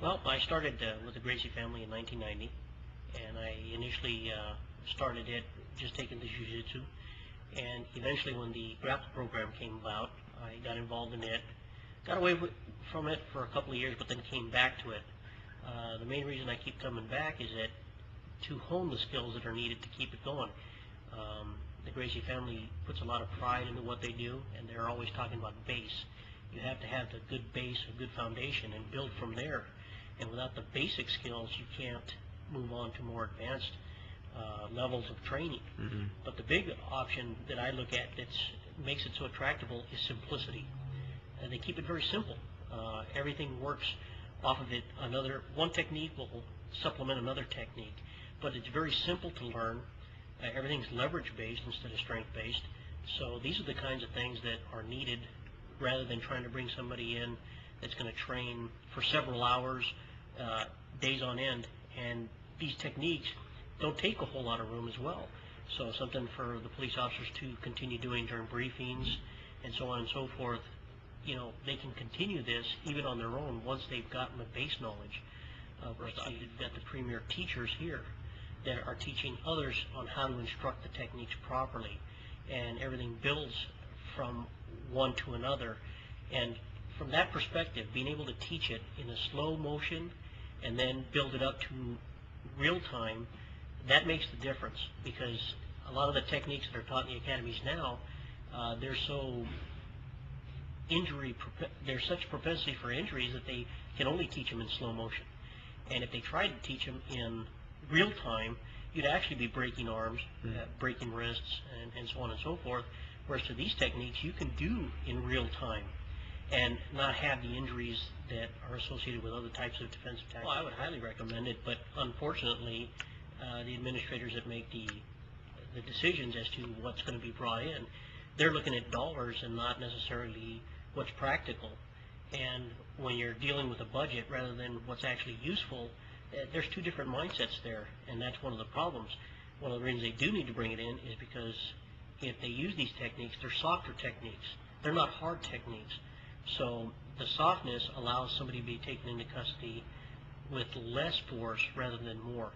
Well, I started with the Gracie family in 1990, and I initially started it just taking the jiu-jitsu, and eventually when the grapple program came about, I got involved in it, got away from it for a couple of years, but then came back to it. The main reason I keep coming back is that to hone the skills that are needed to keep it going. The Gracie family puts a lot of pride into what they do, and they're always talking about base. You have to have the good base, a good foundation, and build from there. And without the basic skills, you can't move on to more advanced levels of training. But the big option that I look at that makes it so attractive is simplicity. They keep it very simple. Everything works off of it. One technique will supplement another technique, but it's very simple to learn. Everything's leverage-based instead of strength-based. So these are the kinds of things that are needed rather than trying to bring somebody in that's going to train for several hours, days on end. And these techniques don't take a whole lot of room as well. So something for the police officers to continue doing during briefings and so on and so forth. You know, they can continue this even on their own once they've gotten the base knowledge. You've got the premier teachers here that are teaching others on how to instruct the techniques properly, and everything builds from one to another. And from that perspective, being able to teach it in a slow motion and then build it up to real time, that makes the difference, because a lot of the techniques that are taught in the academies now, there's such propensity for injuries that they can only teach them in slow motion. And if they tried to teach them in real time, you'd actually be breaking arms, breaking wrists, and so on and so forth. Whereas to these techniques, you can do in real time and not have the injuries that are associated with other types of defensive tactics. Well, I would highly recommend it, but unfortunately, the administrators that make the decisions as to what's going to be brought in, they're looking at dollars and not necessarily what's practical. And when you're dealing with a budget rather than what's actually useful, there's two different mindsets there, and that's one of the problems. One of the reasons they do need to bring it in is because if they use these techniques, they're softer techniques. They're not hard techniques. So the softness allows somebody to be taken into custody with less force rather than more.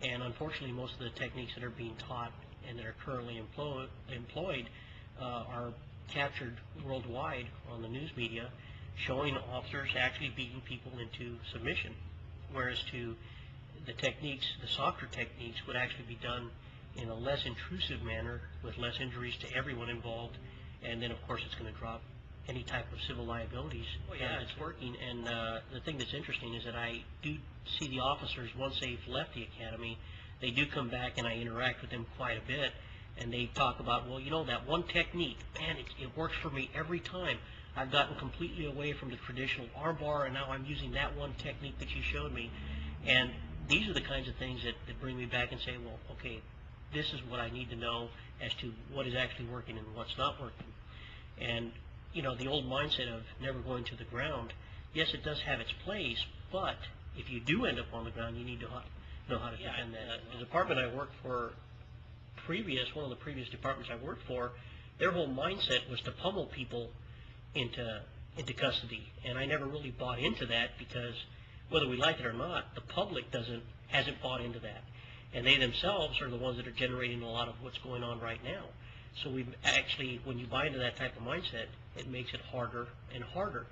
And unfortunately, most of the techniques that are being taught and that are currently employed are captured worldwide on the news media, showing officers actually beating people into submission. Whereas to the techniques, the softer techniques would actually be done in a less intrusive manner with less injuries to everyone involved, and then of course it's going to drop any type of civil liabilities. Oh yeah, it's working. And the thing that's interesting is that I do see the officers, once they've left the academy, they do come back and I interact with them quite a bit, and they talk about, well, you know, that one technique, man, it works for me every time. I've gotten completely away from the traditional armbar, and now I'm using that one technique that you showed me. And these are the kinds of things that bring me back and say, well, okay, this is what I need to know as to what is actually working and what's not working. And, you know, the old mindset of never going to the ground, yes, it does have its place, but if you do end up on the ground, you need to know how to defend that. The department I worked for one of the previous departments I worked for, their whole mindset was to pummel people into custody, and I never really bought into that, because whether we like it or not, the public hasn't bought into that, and they themselves are the ones that are generating a lot of what's going on right now. So we've actually, when you buy into that type of mindset, it makes it harder and harder.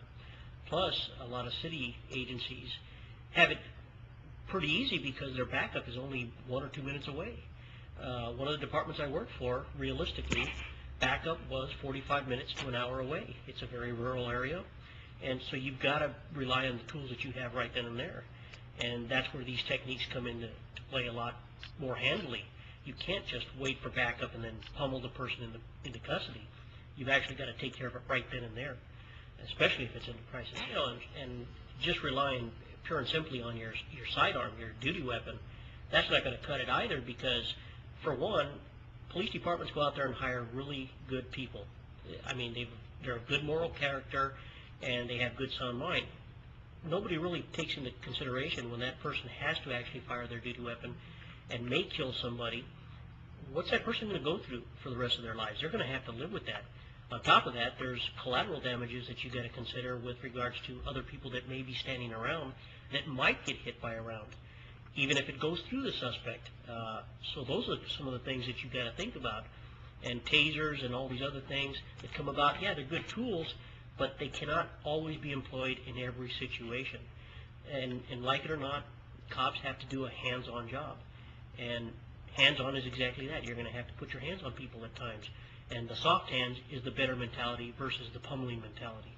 Plus, a lot of city agencies have it pretty easy because their backup is only 1 or 2 minutes away. One of the departments I worked for, realistically, backup was 45 minutes to an hour away. It's a very rural area, and so you've got to rely on the tools that you have right then and there. And that's where these techniques come into play a lot more handily. You can't just wait for backup and then pummel the person into custody. You've actually got to take care of it right then and there, especially if it's in a crisis. You know, and just relying pure and simply on your sidearm, your duty weapon, that's not going to cut it either, because, for one, police departments go out there and hire really good people. I mean, they're of good moral character, and they have good sound mind. Nobody really takes into consideration when that person has to actually fire their duty weapon and may kill somebody, what's that person going to go through for the rest of their lives? They're going to have to live with that. On top of that, there's collateral damages that you got to consider with regards to other people that may be standing around that might get hit by a round, even if it goes through the suspect. So those are some of the things that you got to think about. And tasers and all these other things that come about, yeah, they're good tools, but they cannot always be employed in every situation. And like it or not, cops have to do a hands-on job. And hands-on is exactly that. You're going to have to put your hands on people at times. And the soft hands is the better mentality versus the pummeling mentality.